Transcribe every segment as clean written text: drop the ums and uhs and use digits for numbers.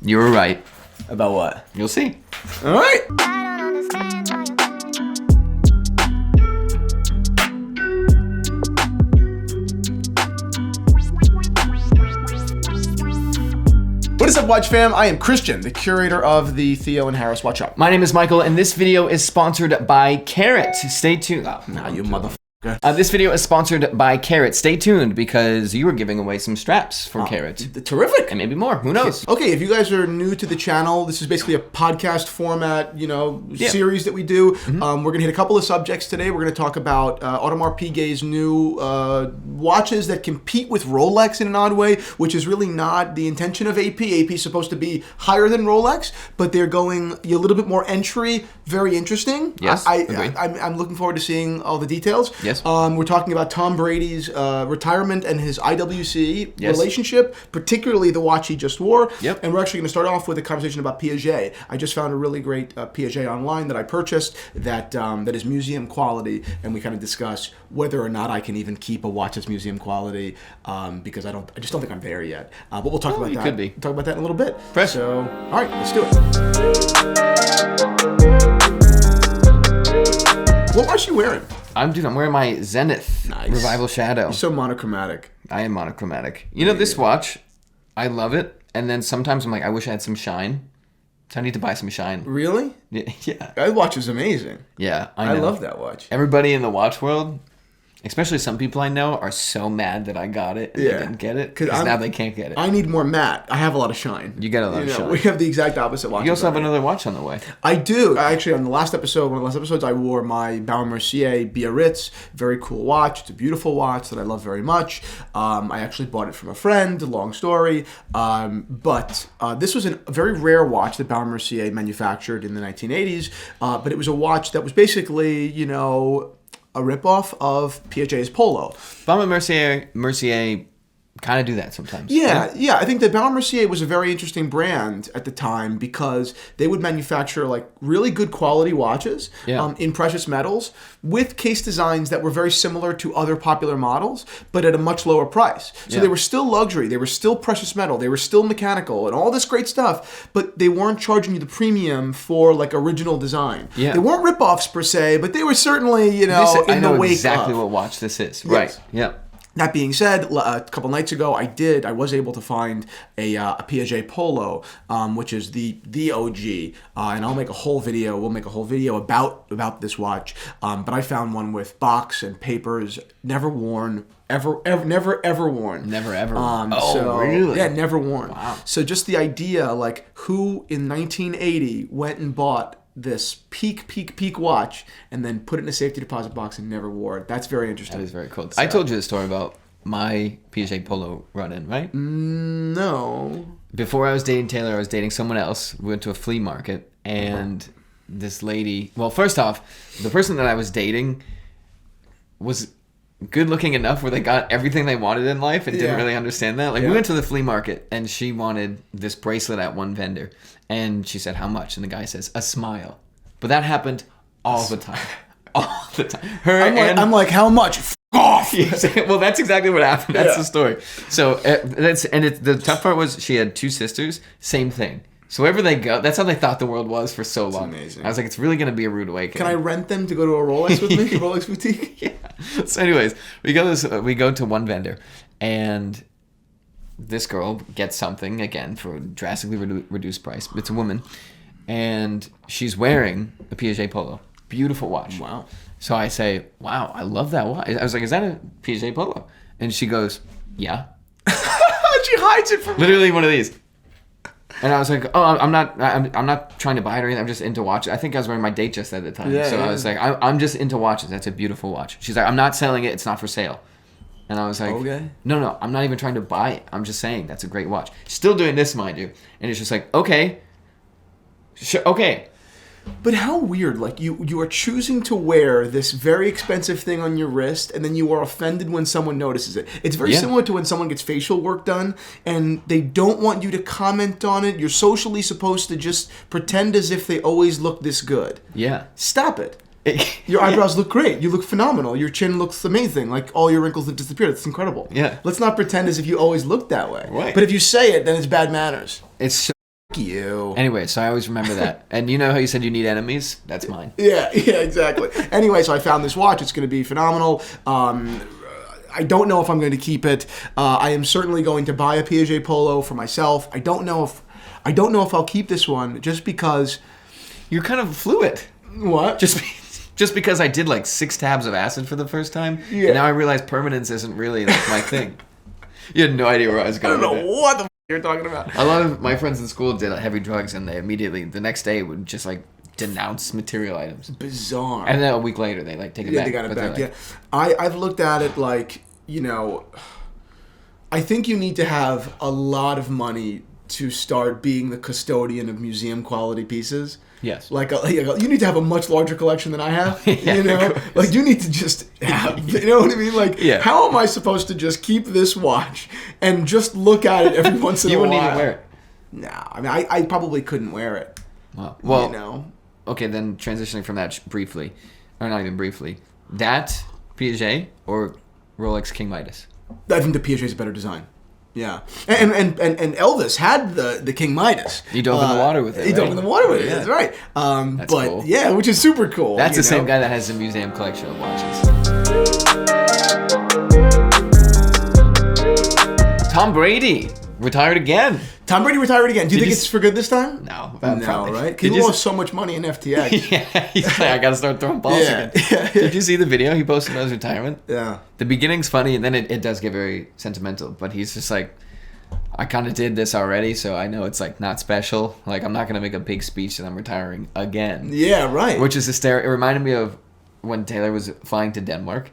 You were right. About what? You'll see. All right. What is up, Watch fam? I am Christian, the curator of the Theo and Harris Watch Shop. My name is Michael, and this video is sponsored by Carrot. Stay tuned. Oh, Nah, you motherfucker. This video is sponsored by Carrot. Stay tuned because you were giving away some straps for Carrot. Terrific. And maybe more. Who knows? Okay, if you guys are new to the channel, this is basically a podcast format, series that we do. We're going to hit a couple of subjects today. We're going to talk about Audemars Piguet's new watches that compete with Rolex in an odd way, which is really not the intention of AP. AP is supposed to be higher than Rolex, but they're going a little bit more entry. Very interesting. Yes, I'm looking forward to seeing all the details. Yes. We're talking about Tom Brady's retirement and his IWC relationship, particularly the watch he just wore. Yep. And we're actually going to start off with a conversation about Piaget. I just found a really great Piaget online that I purchased that is museum quality, and we kind of discuss whether or not I can even keep a watch that's museum quality because I just don't think I'm there yet. But we'll talk about that. Could be. We'll talk about that in a little bit. Fresh. So, all right, let's do it. What watch are you wearing? I'm wearing my Zenith Revival Shadow. You're so monochromatic. I am monochromatic. You know, this watch, I love it. And then sometimes I'm like, I wish I had some shine. So I need to buy some shine. Really? Yeah. That watch is amazing. Yeah, I know. I love that watch. Everybody in the watch world, especially some people I know, are so mad that I got it and they didn't get it because now they can't get it. I need more matte. I have a lot of shine. You got a lot of shine. We have the exact opposite watch. You also have another watch on the way. I do. Actually, on the last episode, one of the last episodes, I wore my Bauer Mercier Biarritz. Very cool watch. It's a beautiful watch that I love very much. I actually bought it from a friend. Long story. But this was a very rare watch that Bauer Mercier manufactured in the 1980s. But it was a watch that was basically, a ripoff of Piaget's Polo. Bauer Mercier kind of do that sometimes. Yeah. I think that Bauer Mercier was a very interesting brand at the time because they would manufacture like really good quality watches in precious metals with case designs that were very similar to other popular models, but at a much lower price. So they were still luxury, they were still precious metal, they were still mechanical and all this great stuff, but they weren't charging you the premium for like original design. Yeah. They weren't ripoffs per se, but they were certainly, in the wake of. I know exactly what watch this is. Yes. Right. Yeah. That being said, a couple nights ago, I was able to find a Piaget Polo, which is the OG, and we'll make a whole video about this watch. But I found one with box and papers, never worn, never ever worn. Never ever. Really? Yeah, never worn. Wow. So just the idea, like, who in 1980 went and bought this peak watch and then put it in a safety deposit box and never wore it. That's very interesting. That is very cool. So, I told you the story about my Piaget Polo run-in, right? No. Before I was dating Taylor, I was dating someone else. We went to a flea market, and this lady... Well, first off, the person that I was dating was good-looking enough where they got everything they wanted in life and didn't really understand that. Like, we went to the flea market, and she wanted this bracelet at one vendor. And she said, how much? And the guy says, a smile. But that happened all the time. All the time. I'm like, how much? F*** off! Well, that's exactly what happened. That's the story. So, the tough part was she had two sisters, same thing. So wherever they go, that's how they thought the world was for so long. Amazing. I was like, it's really going to be a rude awakening. Can I rent them to go to a Rolex with me? A Rolex boutique? Yeah. So anyways, we go to one vendor, and this girl gets something, again, for a drastically reduced price. It's a woman, and she's wearing a Piaget Polo. Beautiful watch. Wow. So I say, wow, I love that watch. I was like, is that a Piaget Polo? And she goes, yeah. She hides it from me. Literally one of these. And I was like, oh, I'm not trying to buy it or anything. I'm just into watches. I think I was wearing my date just at the time. I was like, I'm just into watches. That's a beautiful watch. She's like, I'm not selling it. It's not for sale. And I was like, okay. No, I'm not even trying to buy it. I'm just saying that's a great watch. Still doing this, mind you. And it's just like, okay. Sure, okay. But how weird, like you are choosing to wear this very expensive thing on your wrist and then you are offended when someone notices it. It's very similar to when someone gets facial work done and they don't want you to comment on it. You're socially supposed to just pretend as if they always look this good. Yeah. Stop it. Your eyebrows look great. You look phenomenal. Your chin looks amazing. Like all your wrinkles have disappeared. It's incredible. Yeah. Let's not pretend as if you always look that way. Right. But if you say it, then it's bad manners. It's You. Anyway, so I always remember that. And you know how you said you need enemies? That's mine. Yeah, exactly. Anyway, so I found this watch. It's going to be phenomenal. I don't know if I'm going to keep it. I am certainly going to buy a Piaget Polo for myself. I don't know if I'll keep this one just because. You're kind of fluid. What? Just because I did like 6 tabs of acid for the first time, yeah. And now I realize permanence isn't really like my thing. You had no idea where I was going. I don't know what the you're talking about. A lot of my friends in school did heavy drugs, and they immediately the next day would just like denounce material items. Bizarre. And then a week later, they like take it back. Yeah, they got it back. Like, I've looked at it like, you know, I think you need to have a lot of money to start being the custodian of museum quality pieces. Yes. Like, you need to have a much larger collection than I have. Yeah, you know, like you need to just have. You know what I mean? Like, how am I supposed to just keep this watch and just look at it every once in a while? You wouldn't even wear it. No, I mean, I probably couldn't wear it. Wow. Well, you know. Okay, then transitioning from that briefly, or not even briefly, that Piaget or Rolex King Midas? I think the Piaget is a better design. Yeah, and Elvis had the King Midas. He dove in the water with it. He dove in the water with it. That's right. That's but cool. Yeah, which is super cool. That's the same guy that has the museum collection of watches. Tom Brady retired again. Tom Brady retired again. Do you think it's for good this time? No, probably. Right? He lost so much money in FTX. Yeah, he's like, I got to start throwing balls again. Did you see the video he posted about his retirement? Yeah. The beginning's funny, and then it does get very sentimental. But he's just like, I kind of did this already, so I know it's like not special. Like, I'm not going to make a big speech that I'm retiring again. Yeah, right. Which is hysterical. It reminded me of when Taylor was flying to Denmark.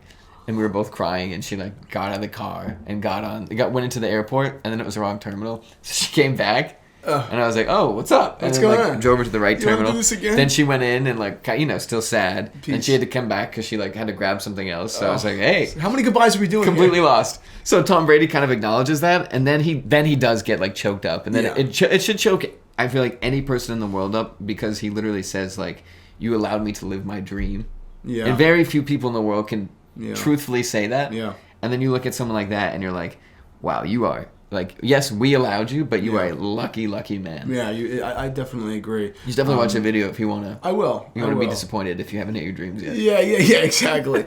And we were both crying, and she like got out of the car and went into the airport, and then it was the wrong terminal. So she came back, and I was like, "Oh, what's up?" And what's then, going on? Drove her to the right terminal. Do this again? Then she went in and like still sad, and she had to come back because she like had to grab something else. So I was like, "Hey, how many goodbyes are we doing?" Completely lost. So Tom Brady kind of acknowledges that, and then he does get like choked up, and then it should choke. I feel like any person in the world up because he literally says like, "You allowed me to live my dream." Yeah. And very few people in the world can. Truthfully say that. Yeah. And then you look at someone like that and you're like, wow, you are like, yes, we allowed you, but you are a lucky man. Yeah, I definitely agree. You should definitely watch the video if you want to. I will. You want to be disappointed if you haven't hit your dreams yet. Yeah, exactly.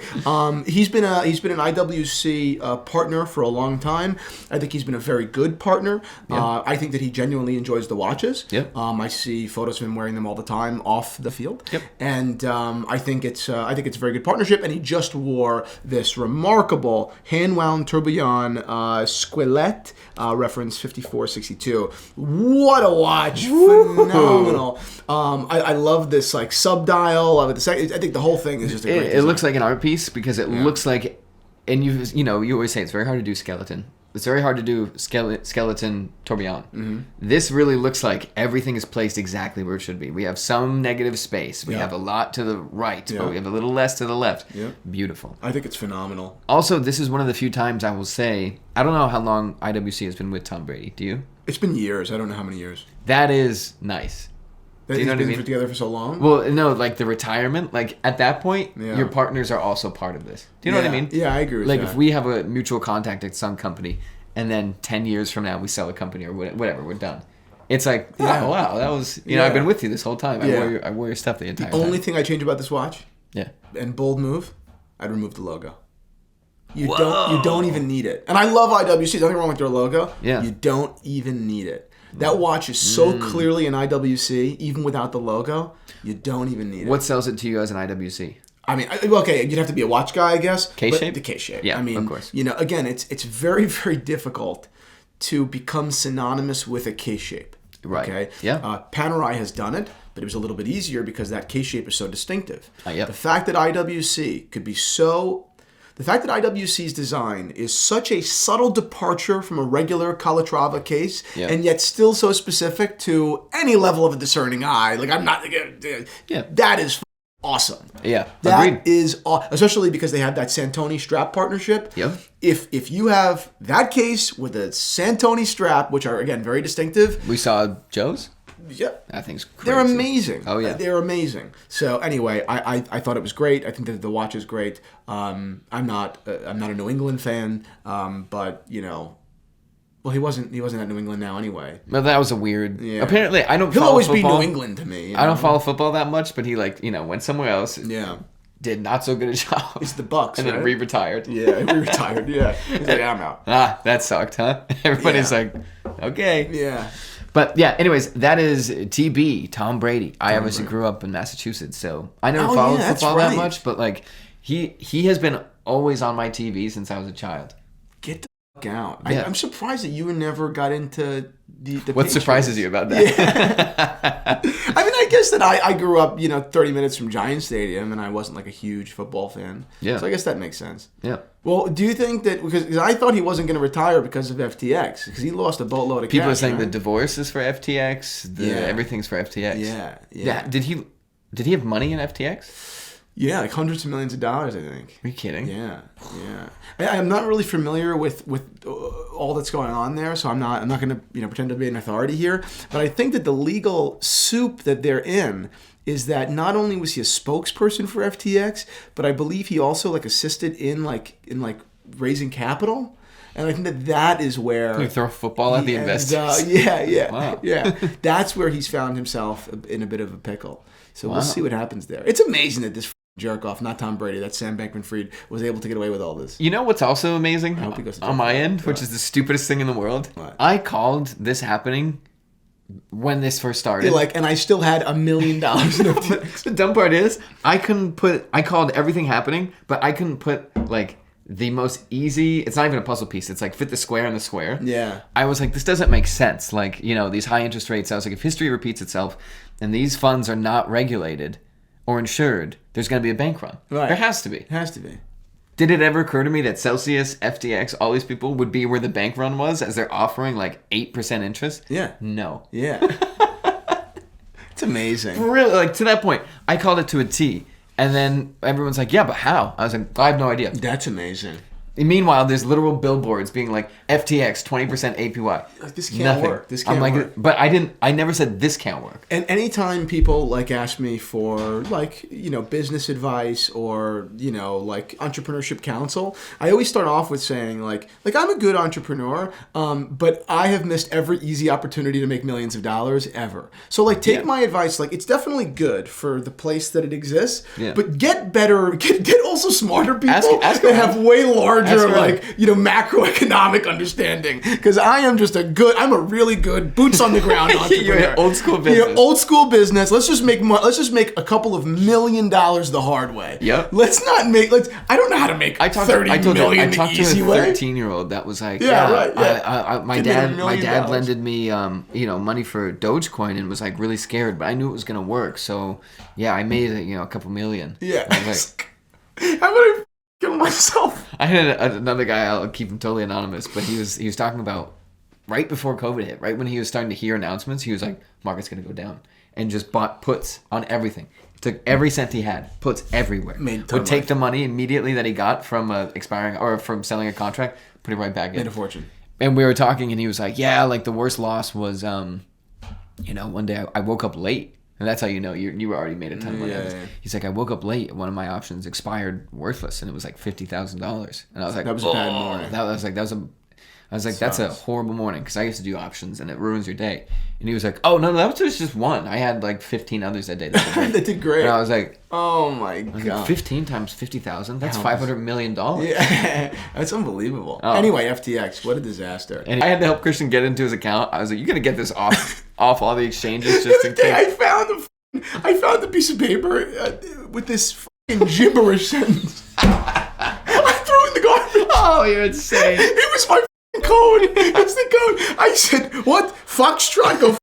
He's been an IWC partner for a long time. I think he's been a very good partner. Yeah. I think that he genuinely enjoys the watches. Yep. I see photos of him wearing them all the time off the field. Yep. And I think it's a very good partnership. And he just wore this remarkable hand-wound tourbillon Squelette. Reference 5462. What a watch! Phenomenal. I love this like subdial. I think the whole thing is just a great design. It looks like an art piece because it looks like, and you always say it's very hard to do skeleton. It's very hard to do skeleton tourbillon. Mm-hmm. This really looks like everything is placed exactly where it should be. We have some negative space. We have a lot to the right, but we have a little less to the left. Yeah. Beautiful. I think it's phenomenal. Also, this is one of the few times I will say, I don't know how long IWC has been with Tom Brady. Do you? It's been years. I don't know how many years. That is nice. Do you know what I mean? Together for so long? Well, no, like the retirement, like at that point, your partners are also part of this. Do you know what I mean? Yeah, I agree with like that. If we have a mutual contact at some company, and then 10 years from now we sell a company or whatever, we're done. It's like, oh, wow, that was, I've been with you this whole time. I wore your stuff the entire time. The only thing I change about this watch, and bold move, I'd remove the logo. You don't even need it. And I love IWC. Nothing wrong with their logo. Yeah. You don't even need it. That watch is so clearly an IWC, even without the logo. You don't even need it. What sells it to you as an IWC? I mean, okay, you'd have to be a watch guy, I guess. K-shape? The K-shape. Yeah, I mean, of course. Again, it's very, very difficult to become synonymous with a K-shape. Right. Okay? Yeah. Panerai has done it, but it was a little bit easier because that K-shape is so distinctive. Yep. The fact that IWC could be so... The fact that IWC's design is such a subtle departure from a regular Calatrava case, and yet still so specific to any level of a discerning eye, like I'm not... That is awesome. Yeah, that is especially because they have that Santoni strap partnership. Yep. If you have that case with a Santoni strap, which are again very distinctive. We saw Joe's. Yep. That thing's crazy. They're amazing. Oh yeah. They're amazing. So anyway, I thought it was great. I think that the watch is great. I'm not a New England fan, but Well, he wasn't at New England now anyway. But that was a weird. Yeah. Apparently, I don't. He'll follow always football. be New England to me. I don't follow football that much, but he went somewhere else. Yeah. Did not so good a job. It's the Bucks, and right? then re-retired. Yeah, he retired. Yeah, he's like, I'm out. That sucked, huh? Everybody's like, okay. Yeah. But yeah, anyways, that is TB, Tom Brady. I obviously grew up in Massachusetts, so I never followed football that much. But like, he has been always on my TV since I was a child. Get the fuck out! Yeah. I'm surprised that you never got into the What Patriots. surprises you about that? Yeah. I mean, I guess that I grew up, 30 minutes from Giant Stadium, and I wasn't like a huge football fan. Yeah. So I guess that makes sense. Yeah. Well, do you think that, because I thought he wasn't going to retire because of FTX, because he lost a boatload of People cash, are saying right? the divorce is for FTX. Everything's for FTX. Yeah. Did he have money in FTX? Yeah, like hundreds of millions of dollars, I think. Are you kidding? Yeah. I'm not really familiar with all that's going on there, so I'm not going to pretend to be an authority here. But I think that the legal soup that they're in is that not only was he a spokesperson for FTX, but I believe he also assisted in raising capital. And I think that is where... Can you throw a football at the investors? Yeah. Wow. Yeah. That's where he's found himself in a bit of a pickle. So we'll see what happens there. It's amazing that this jerk off, not Tom Brady, that Sam Bankman-Fried, was able to get away with all this. You know what's also amazing I hope he goes to on my jail. end, which is the stupidest thing in the world? What? I called this happening when this first started. And I still had $1 million in FTX. The dumb part is, I called everything happening, but I couldn't put the most easy, it's not even a puzzle piece, it's fit the square in the square. Yeah. I was like, this doesn't make sense. These high interest rates, I was like, if history repeats itself and these funds are not regulated or insured, there's going to be a bank run. Right. There has to be. It has to be. Did it ever occur to me that Celsius, FTX, all these people would be where the bank run was as they're offering 8% interest? Yeah. No. Yeah. It's amazing. Really, to that point, I called it to a T. And then everyone's like, yeah, but how? I was like, I have no idea. That's amazing. And meanwhile, there's literal billboards being like, FTX, 20% APY. This can't work. This can't work. But I never said this can't work. And anytime people ask me for business advice or entrepreneurship counsel, I always start off with saying I'm a good entrepreneur, but I have missed every easy opportunity to make millions of dollars ever. So take my advice. It's definitely good for the place that it exists, but get better, get also smarter people ask that have way larger around. macroeconomic understanding. Because I'm a really good boots on the ground entrepreneur. You're old school business. Old school business. Let's just make a couple of $1 million the hard way. Yep. Let's not make. I don't know how to make $30 million the easy way. I talked to a 13-year-old that was like, my dad lended me money for Dogecoin and was really scared, but I knew it was gonna work. So I made a couple million. Yeah. I was like, how about I kill myself? I had another guy. I'll keep him totally anonymous, but he was talking about right before COVID hit, right when he was starting to hear announcements. He was like, "Market's gonna go down," and just bought puts on everything. Took every cent he had, puts everywhere. Would take the money immediately that he got from expiring or from selling a contract, put it right back in. Made a fortune. And we were talking, and he was like, "Yeah, the worst loss was, one day I woke up late." And that's how you already made a ton of money. Yeah. He's like, I woke up late. One of my options expired worthless, and it was $50,000. And I was like, that was a bad morning. That's a horrible morning because I used to do options, and it ruins your day. And he was like, oh no, that was just one. I had 15 others that day. That did great. And I was like, oh my god, 15 times 50,000. That's $500 million. Yeah, that's unbelievable. Oh. Anyway, FTX, what a disaster. And I had to help Christian get into his account. I was like, you gotta get this off all the exchanges just in case. I found the piece of paper with this fucking gibberish sentence. I threw it in the garbage. Oh, you're insane. It was my code. It's the code. I said, what? Foxtrot? Go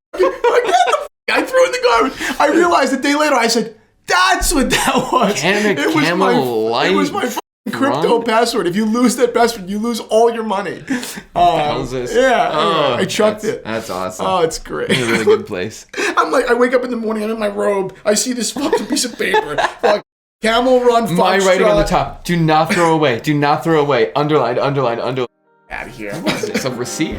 I threw it in the garbage. I realized a day later, I said, that's what that was. It was my crypto password. If you lose that password, you lose all your money. How's this? Yeah, I chucked it. That's awesome. Oh, it's great. It's a really good place. I'm I wake up in the morning, I'm in my robe, I see this fucking piece of paper. Camel Run, Foxtrot. My writing on the top. Do not throw away. Do not throw away. Underline. Out of here. What is this? A receipt?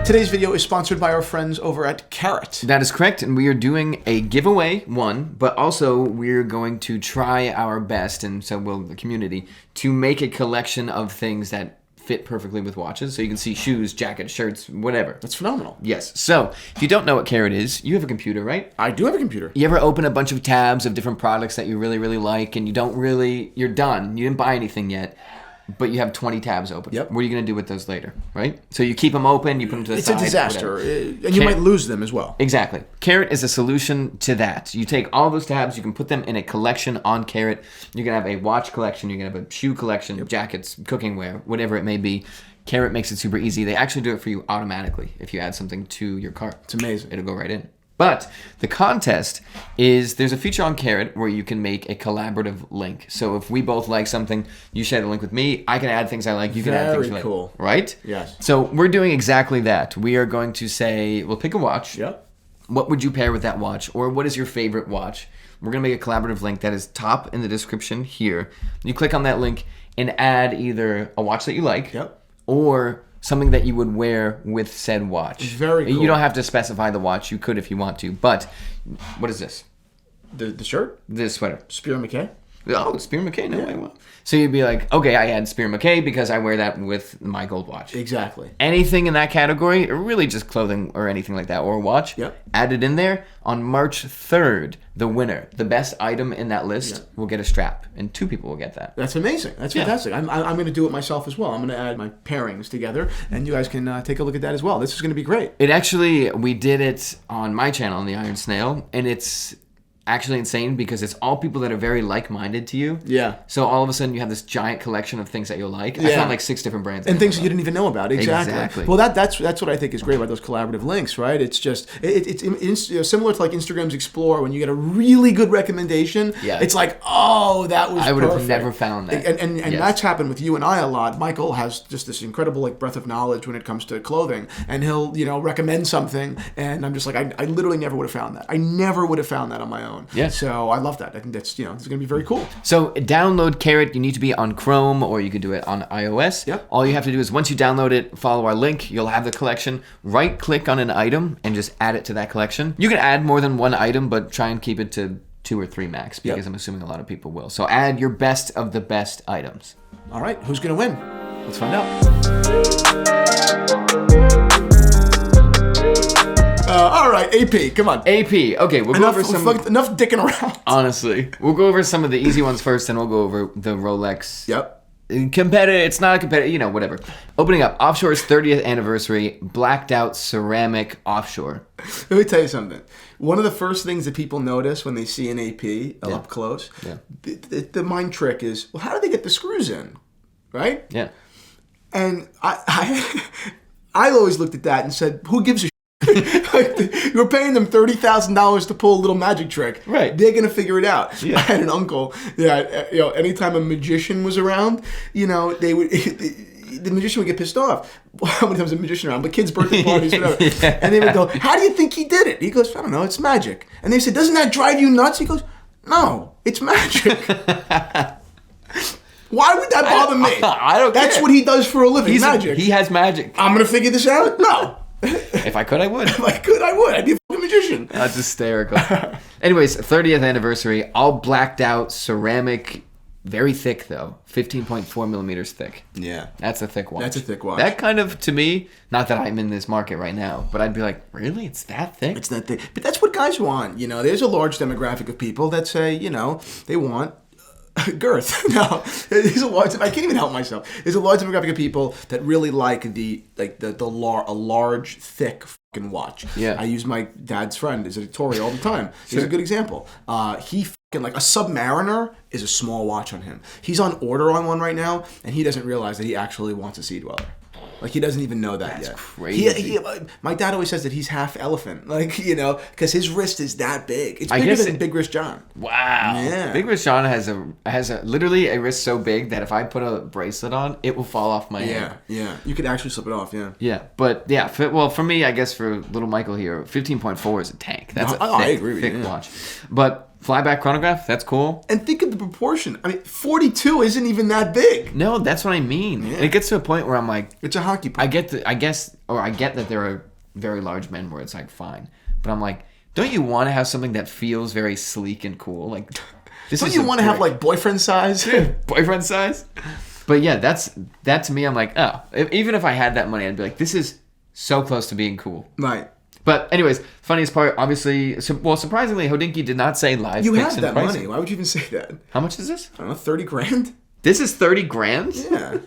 Today's video is sponsored by our friends over at Carrot. That is correct, and we are doing a giveaway, but also we're going to try our best, and so will the community, to make a collection of things that fit perfectly with watches. So you can see shoes, jackets, shirts, whatever. That's phenomenal. Yes. So if you don't know what Carrot is, you have a computer, right? I do have a computer. You ever open a bunch of tabs of different products that you really, really like, and you're done. You didn't buy anything yet, but you have 20 tabs open. Yep. What are you going to do with those later, right? So you keep them open, you put them to the side. It's a disaster, and you might lose them as well. Exactly. Carrot is a solution to that. You take all those tabs, you can put them in a collection on Carrot. You can have a watch collection, you can have a shoe collection, jackets, cooking wear, whatever it may be. Carrot makes it super easy. They actually do it for you automatically if you add something to your cart. It's amazing. It'll go right in. But the contest is there's a feature on Carrot where you can make a collaborative link. So if we both like something, you share the link with me, I can add things I like, you can add things you like. Very cool. Right? Yes. So we're doing exactly that. We are going to say, we'll pick a watch. Yep. What would you pair with that watch? Or what is your favorite watch? We're going to make a collaborative link that is top in the description here. You click on that link and add either a watch that you like or something that you would wear with said watch. Very cool. You don't have to specify the watch. You could if you want to. But what is this? The shirt? This sweater. Spear McKay? Oh, Spear McKay. No way. Well. So you'd be like, okay, I had Spear McKay because I wear that with my gold watch. Exactly. Anything in that category, or really just clothing or anything like that, or a watch, add it in there. On March 3rd, the winner, the best item in that list, will get a strap. And 2 people will get that. That's amazing. That's fantastic. I'm going to do it myself as well. I'm going to add my pairings together, and you guys can take a look at that as well. This is going to be great. It actually, we did it on my channel, on the Iron Snail, and it's actually insane because it's all people that are very like-minded to you. Yeah. So all of a sudden you have this giant collection of things that you'll like. Yeah. I found like 6 different brands. And things that you didn't even know about. Exactly. Well, that's what I think is great about those collaborative links, right? It's just, it's similar to like Instagram's Explore when you get a really good recommendation. Yeah. It's like, oh, that was I would have never found that. And that's happened with you and I a lot. Michael has just this incredible like breadth of knowledge when it comes to clothing. And he'll, recommend something. And I'm just like, I literally never would have found that. I never would have found that on my own. Yeah. So I love that. I think that's, it's going to be very cool. So download Carrot. You need to be on Chrome or you could do it on iOS. Yep. All you have to do is once you download it, follow our link. You'll have the collection. Right click on an item and just add it to that collection. You can add more than one item, but try and keep it to 2 or 3 max because I'm assuming a lot of people will. So add your best of the best items. All right. Who's going to win? Let's find out. All right, AP, come on. AP, okay, we'll go over some... Enough dicking around. Honestly. We'll go over some of the easy ones first, and we'll go over the Rolex. Yep. Competitive, it's not a competitive, whatever. Opening up, Offshore's 30th anniversary, blacked out ceramic Offshore. Let me tell you something. One of the first things that people notice when they see an AP up close, the mind trick is, well, how do they get the screws in? Right? Yeah. And I always looked at that and said, who gives a you're paying them $30,000 to pull a little magic trick. Right. They're gonna figure it out. Yeah. I had an uncle that anytime a magician was around, they would. The magician would get pissed off. How many times a magician around? But kids' birthday parties, whatever. And they would go, "How do you think he did it?" He goes, "I don't know. It's magic." And they said, "Doesn't that drive you nuts?" He goes, "No, it's magic." Why would that bother me? I don't care. That's what he does for a living. Magic. He has magic. I'm gonna figure this out? No. If I could, I would. If I could, I would. I'd be a fucking magician. That's hysterical. Anyways, 30th anniversary, all blacked out, ceramic, very thick though, 15.4 millimeters thick. Yeah. That's a thick watch. That's a thick watch. That kind of, to me, not that I'm in this market right now, but I'd be like, really? It's that thick? It's that thick. But that's what guys want. There's a large demographic of people that say, they want girth. No, there's a large. I can't even help myself. There's a large demographic of people that really like a large, thick fucking watch. Yeah. I use my dad's friend as a Tory all the time. He's a good example. He fucking like a Submariner is a small watch on him. He's on order on one right now, and he doesn't realize that he actually wants a Sea Dweller. Like, he doesn't even know that yet. That's crazy. My dad always says that he's half elephant. Like, because his wrist is that big. It's bigger than Big Wrist John. Wow. Yeah. Big Wrist John has literally a wrist so big that if I put a bracelet on, it will fall off my hand. Yeah. You could actually slip it off, yeah. Yeah. But, yeah, for me, I guess for little Michael here, 15.4 is a tank. That's I agree with thick watch. But Flyback chronograph, that's cool. And think of the proportion. I mean, 42 isn't even that big. No, that's what I mean. Yeah. It gets to a point where I'm like, it's a hockey puck. I get that there are very large men where it's like fine, but I'm like, don't you want to have something that feels very sleek and cool? Like, don't you want to have like boyfriend size? Boyfriend size. But yeah, that to me. I'm like, oh, even if I had that money, I'd be like, this is so close to being cool. Right. But anyways, funniest part, obviously, surprisingly, Hodinkee did not say live you picks have that pricing. money. Why would you even say that? How much is this? I don't know, 30 grand? This is 30 grand? Yeah.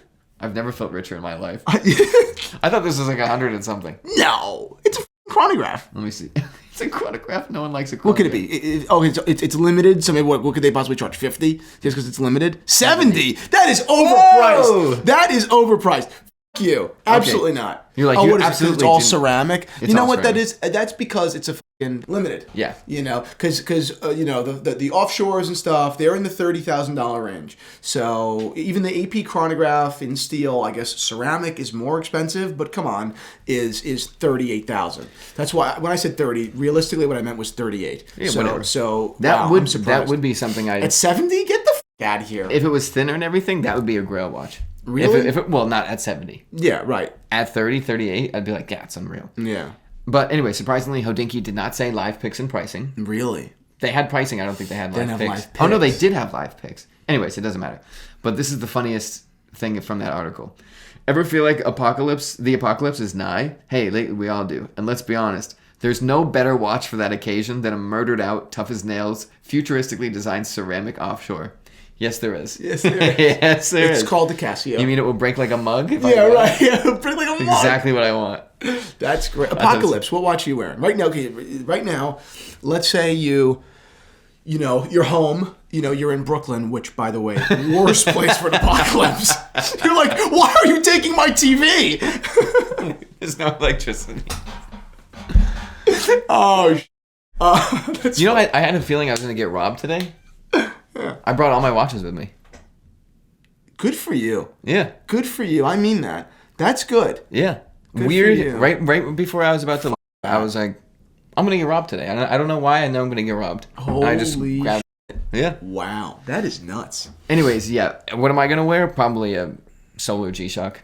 I've never felt richer in my life. I thought this was like 100 and something. No, it's a chronograph. Let me see. It's a chronograph. No one likes a chronograph. What could it be? It's limited. So maybe what could they possibly charge? 50 just because it's limited? 70. That is overpriced. Whoa! That is overpriced. You. Absolutely not. You're like, what is it? It's all ceramic. It's you know all what ceramic. that is? That's because it's a fucking limited. Yeah. You know, because the offshores and stuff, they're in the $30,000 range. So even the AP chronograph in steel, I guess ceramic is more expensive, but come on, is $38,000. That's why when I said 30, realistically what I meant was 38. Yeah, so, whatever. So that wow, would be something I at 70. Get the out of here. If it was thinner and everything, that would be a Grail watch. Really? If it well, not at 70. Yeah, right. At 30, 38, I'd be like, yeah, it's unreal. Yeah. But anyway, surprisingly, Hodinkee did not say live picks and pricing. Really? They had pricing. I don't think they had live picks. Live picks. Oh, no, they did have live picks. Anyways, it doesn't matter. But this is the funniest thing from that article. Ever feel like the apocalypse is nigh? Hey, lately we all do. And let's be honest, there's no better watch for that occasion than a murdered out, tough as nails, futuristically designed ceramic offshore. Yes, there is. Yes, there is. Yes, there is. It's called the Casio. You mean it will break like a mug? Yeah, right. Yeah, it'll break like a mug. Exactly what I want. That's great. Apocalypse. What watch are you wearing right now? Okay, right now, let's say you're home. You're in Brooklyn, which, by the way, worst place for an apocalypse. You're like, why are you taking my TV? There's no electricity. Oh, I had a feeling I was going to get robbed today. Yeah. I brought all my watches with me. Good for you. Yeah. Good for you. I mean that. That's good. Yeah. Good Weird. Right before I was about to, I was like, I'm going to get robbed today. I don't know why. I know I'm going to get robbed. Holy I just grabbed it. Yeah. Wow. That is nuts. Anyways, yeah. What am I going to wear? Probably a solar G-Shock.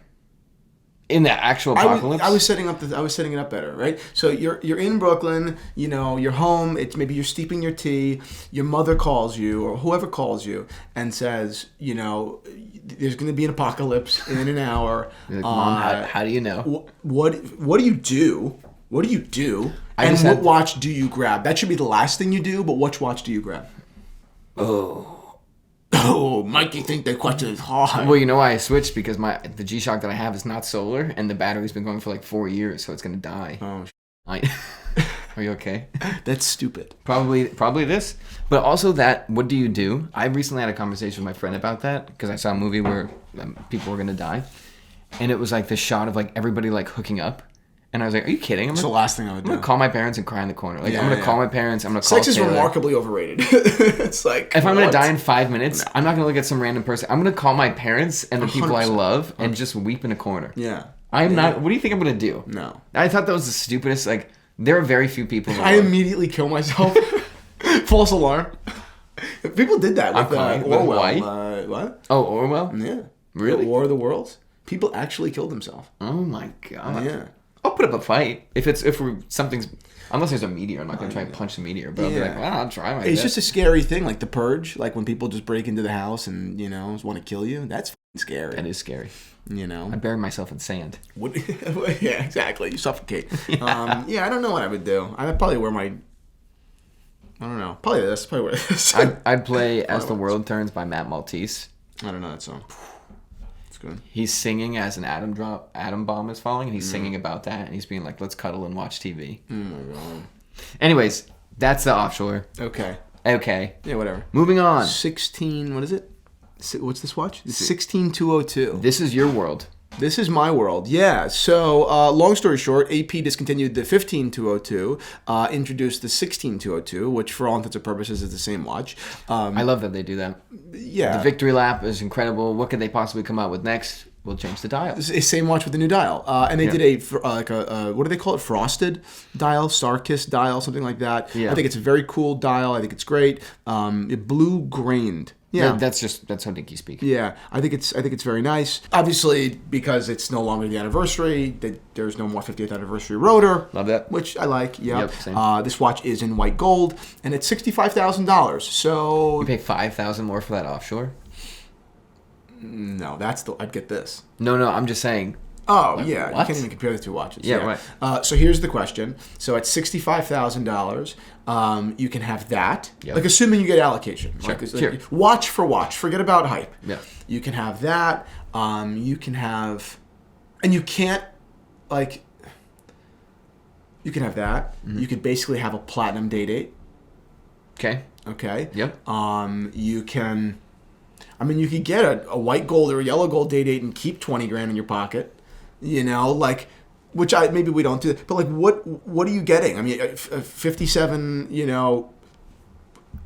In the actual apocalypse, I was setting it up better, right? So you're in Brooklyn, you're home. It's maybe you're steeping your tea. Your mother calls you, or whoever calls you, and says, there's going to be an apocalypse in an hour. You're like, Mom, how do you know? What do you do? What do you do? And what watch do you grab? That should be the last thing you do. But which watch do you grab? Oh, Mikey, think that question is hard. Well, you know why I switched? Because the G-Shock that I have is not solar, and the battery's been going for like 4 years, so it's gonna die. Oh, Are you okay? That's stupid. Probably this, but also that. What do you do? I recently had a conversation with my friend about that because I saw a movie where people were gonna die, and it was like this shot of like everybody like hooking up. And I was like, are you kidding? It's the last thing I would do. I'm going to call my parents and cry in the corner. Like, I'm going to call my parents. I'm going to call Sex is Taylor. remarkably overrated. It's like... If I'm going to die in 5 minutes, I'm not going to look at some random person. I'm going to call my parents and the people 100%. I love and just weep in a corner. Yeah. I'm not... What do you think I'm going to do? No. I thought that was the stupidest... Like, there are very few people in the I world. immediately kill myself. False alarm. People did that with Orwell. Why? What? Oh, Orwell? Yeah. Really? The War of the Worlds. People actually killed themselves. Oh, my God. Yeah. I'll put up a fight something's unless there's a meteor. I'm not gonna try and punch the meteor, but I'll be like, well, I'll try my best. It's just a scary thing, like The Purge, like when people just break into the house and want to kill you. That's scary. That is scary. I bury myself in sand. Yeah, exactly. You suffocate. I don't know what I would do. I'd probably wear my. I don't know. That's probably what it is. I'd play As the World Turns by Matt Maltese. I don't know that song. Good. He's singing as an atom bomb is falling, and he's singing about that, and he's being like, let's cuddle and watch TV. Oh my God. Anyways, that's the Offshore. Okay. Yeah, whatever. Moving on. 16, what is it? What's this watch? 16202. This is your world. This is my world, yeah. So, long story short, AP discontinued the 15202, introduced the 16202, which for all intents and purposes is the same watch. I love that they do that. Yeah. The victory lap is incredible. What could they possibly come out with next? we'll change the dial. Same watch with the new dial. And they did a what do they call it? Frosted dial, Star-Kissed dial, something like that. Yeah. I think it's a very cool dial. I think it's great. Blue grained. Yeah, that's how Dinky speak. Yeah, I think it's very nice. Obviously, because it's no longer the anniversary, there's no more 50th anniversary rotor. Love that. Which I like. Yeah. Yep, same. This watch is in white gold, and it's $65,000. So you pay $5,000 more for that Offshore? No, I'd get this. No, I'm just saying. Oh, yeah. What? You can't even compare the two watches. Yeah, right. So here's the question. So at $65,000, you can have that. Yep. Like, assuming you get allocation. Sure. Like, watch for watch. Forget about hype. Yeah. You can have that. You can have... And you can't, like... You can have that. Mm-hmm. You could basically have a platinum day date. Okay. Yep. You can... I mean, you could get a white gold or a yellow gold day date and keep $20,000 in your pocket. You know, like, which maybe we don't do that. But like, what are you getting? I mean, 57,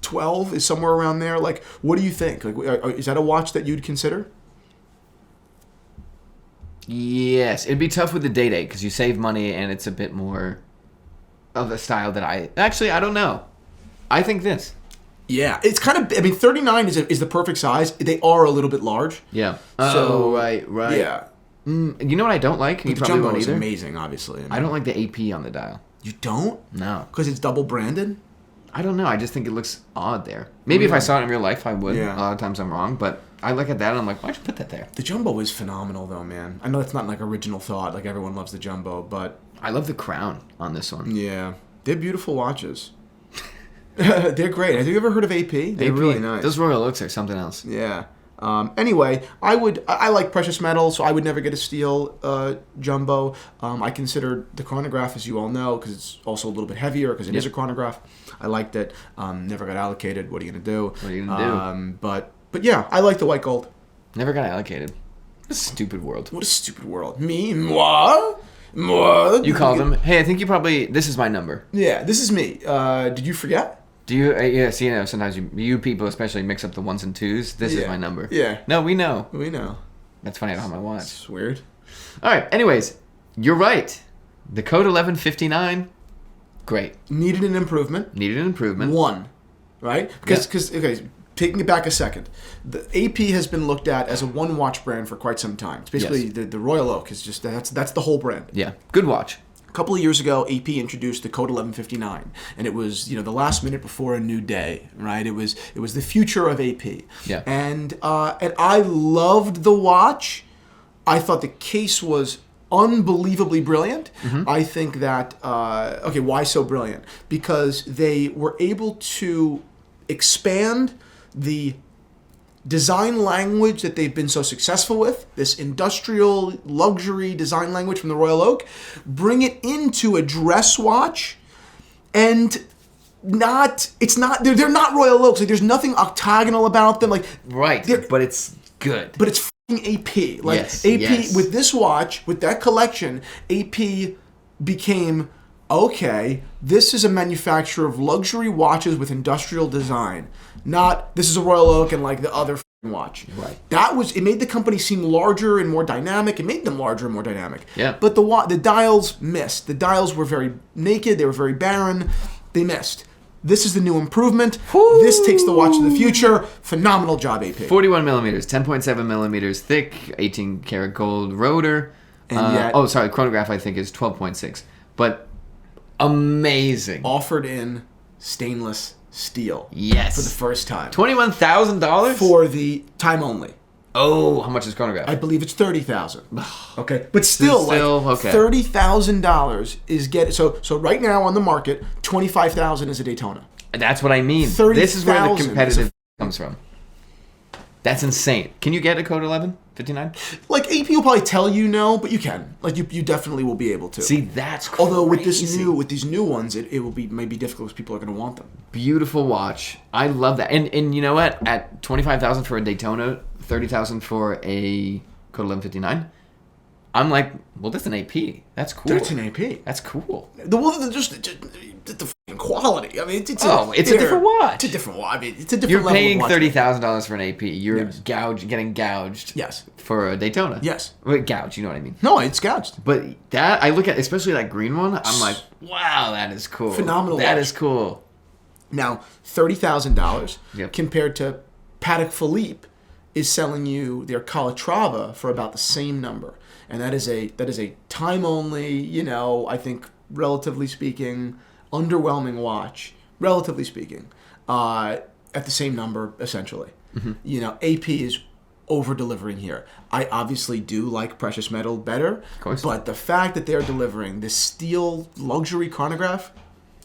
12 is somewhere around there. Like, what do you think? Like, is that a watch that you'd consider? Yes, it'd be tough with the day date because you save money and it's a bit more of a style that I don't know. I think this. Yeah, it's kind of. I mean, 39 is the perfect size. They are a little bit large. Yeah. So right. Yeah. You know what I don't like? You the probably jumbo won't is either. Amazing, obviously. I don't like the AP on the dial. You don't? No. Because it's double branded? I don't know. I just think it looks odd there. Maybe if I saw it in real life, I would. Yeah. A lot of times I'm wrong, but I look at that and I'm like, why'd you put that there? The jumbo is phenomenal, though, man. I know it's not like original thought, like everyone loves the jumbo, but... I love the crown on this one. Yeah. They're beautiful watches. They're great. Have you ever heard of AP? They're really nice. Those Royal Oaks are something else. Yeah. Anyway, I like precious metals, so I would never get a steel jumbo. I consider the chronograph, as you all know, because it's also a little bit heavier, because it is a chronograph. I liked it. Never got allocated. What are you going to do? What are you going to do? But yeah, I like the white gold. Never got allocated. What a stupid world. What a stupid world. Me? Moi? You call them. Hey, I think this is my number. Yeah, this is me. Did you forget? Do you? Yes, sometimes you people especially mix up the ones and twos. This is my number. Yeah. No, we know. We know. That's funny. I don't have my watch. It's weird. All right. Anyways, you're right. The code 1159. Great. Needed an improvement. One. Right? Because okay, taking it back a second, the AP has been looked at as a one watch brand for quite some time. It's basically the Royal Oak is just that's the whole brand. Yeah. Good watch. A couple of years ago, AP introduced the Code 1159, and it was the last minute before a new day, right? It was the future of AP. Yeah. And I loved the watch. I thought the case was unbelievably brilliant. Mm-hmm. I think that why so brilliant? Because they were able to expand the design language that they've been so successful with, this industrial luxury design language from the Royal Oak, bring it into a dress watch, and they're not Royal Oaks. Like, there's nothing octagonal about them. Like, right, but it's good. But it's AP. Like, yes, AP with this watch, with that collection, AP became, okay, this is a manufacturer of luxury watches with industrial design. Not, this is a Royal Oak and like the other watch. Right. It made the company seem larger and more dynamic. It made them larger and more dynamic. Yeah. But the dials missed. The dials were very naked. They were very barren. They missed. This is the new improvement. Woo! This takes the watch to the future. Phenomenal job, AP. 41 millimeters, 10.7 millimeters thick, 18 karat gold rotor. And yet, chronograph I think is 12.6. But amazing. Offered in stainless steel. Yes. For the first time. $21,000? For the time only. Oh, how much is chronograph? I believe it's $30,000. Okay. But still okay. $30,000 is so right now on the market, $25,000 is a Daytona. That's what I mean. This is where the competitive comes from. That's insane. Can you get a code 1159? Like, AP will probably tell you no, but you can. Like, you definitely will be able to. See, that's crazy. Although with these new ones, it will be maybe difficult because people are going to want them. Beautiful watch. I love that. And you know what? At $25,000 for a Daytona, $30,000 for a code 1159, I'm like, well, that's an AP. That's cool. That's an AP. That's cool. The quality. I mean, it's a different watch. It's a different watch. I mean, it's a different You're level paying of watch. $30,000 for an AP. You're Yes. getting gouged. Yes. For a Daytona. Yes. Wait, gouged, you know what I mean? No, it's gouged. But that, I look at, especially that green one, I'm like, wow, that is cool. Phenomenal That watch. is cool. Now, $30,000 Yep. compared to Patek Philippe is selling you their Calatrava for about the same number. And that is a time only, you know, I think relatively speaking, underwhelming watch, relatively speaking, at the same number essentially. Mm-hmm. You know, AP is over delivering here. I obviously do like precious metal better, Of course. but the fact that they're delivering this steel luxury chronograph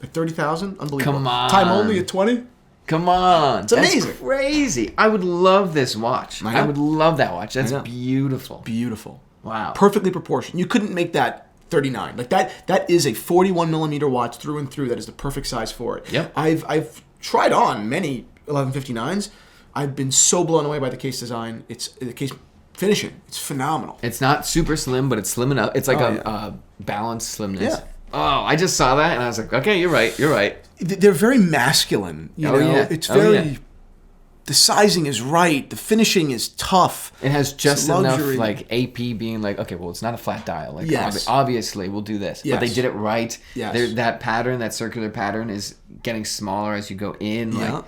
at 30,000, unbelievable. Come on. Time only at 20. Come on. It's amazing. That's crazy. I would love this watch. I know. I would love that watch. That's know. beautiful. Beautiful. Wow. Perfectly proportioned. You couldn't make that 39. Like that is a 41 millimeter watch through and through. That is the perfect size for it. Yep. I've tried on many 1159s. I've been so blown away by the case design. It's the case finishing. It's phenomenal. It's not super slim, but it's slim enough. It's like a balanced slimness. Yeah. Oh, I just saw that and I was like, okay, you're right. You're right. They're very masculine. You know, yeah. it's Oh, very. yeah. The sizing is right. The finishing is tough. It has just enough luxury. like AP being like, okay, well, it's not a flat dial. Like, Yes. obviously, we'll do this. Yes. But they did it right. Yes. That pattern, that circular pattern, is getting smaller as you go in. Yeah. Like,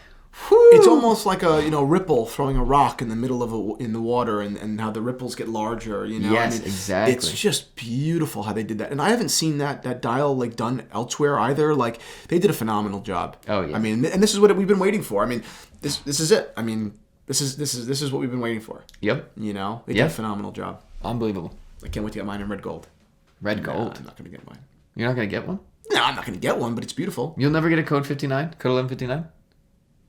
whew. It's almost like a ripple throwing a rock in the middle of in the water, and how the ripples get larger. You know, Yes, exactly. It's just beautiful how they did that, and I haven't seen that dial like done elsewhere either. Like they did a phenomenal job. Oh, yeah. I mean, and this is what we've been waiting for. I mean, this is it. I mean, this is what we've been waiting for. Yep. You know, they did Yep. a phenomenal job. Unbelievable. I can't wait to get mine in red gold. Red No, gold. I'm not gonna get mine. You're not going to get one? No, I'm not gonna get one, but it's beautiful. You'll never get a code 59? Code 1159?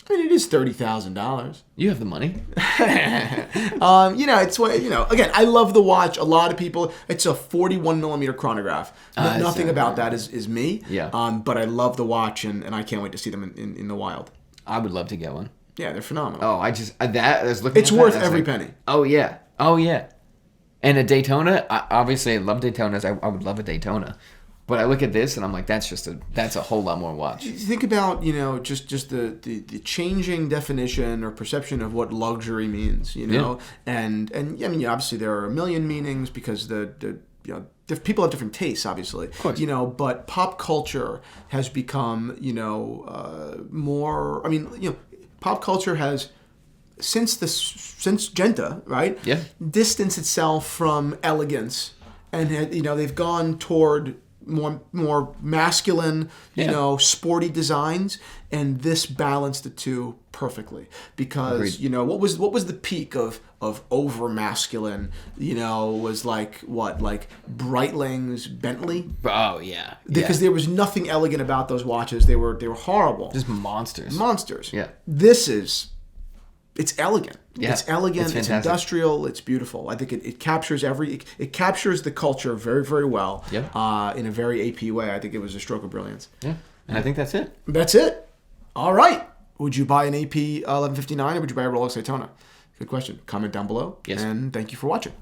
I mean, it is $30,000. You have the money. It's what again. I love the watch. A lot of people. It's a 41 millimeter chronograph. Nothing about that is me. Yeah. But I love the watch, and I can't wait to see them in the wild. I would love to get one. Yeah, they're phenomenal. Oh, I was looking. It's at worth that, I was every like, penny. Oh yeah. And a Daytona. Obviously, I love Daytonas. I would love a Daytona. But I look at this and I'm like, that's a whole lot more watch. Think about just the changing definition or perception of what luxury means. And I mean obviously there are a million meanings because people have different tastes, obviously. Of course. But pop culture has become more. I mean pop culture has since Genta, right? Yeah. Distanced itself from elegance, and they've gone toward more masculine, sporty designs, and this balanced the two perfectly. Because Agreed. what was the peak of over masculine? Was like Breitling's Bentley. Oh yeah. Because there was nothing elegant about those watches. They were horrible. Just monsters. Monsters. Yeah. It's elegant. Yeah, It's elegant. it's It's fantastic. industrial. It's beautiful. I think it captures it captures the culture very, very well. Yep. In a very AP way. I think it was a stroke of brilliance. Yeah. And I think that's it. That's it. All right. Would you buy an AP 1159 or would you buy a Rolex Daytona? Good question. Comment down below. Yes. And thank you for watching.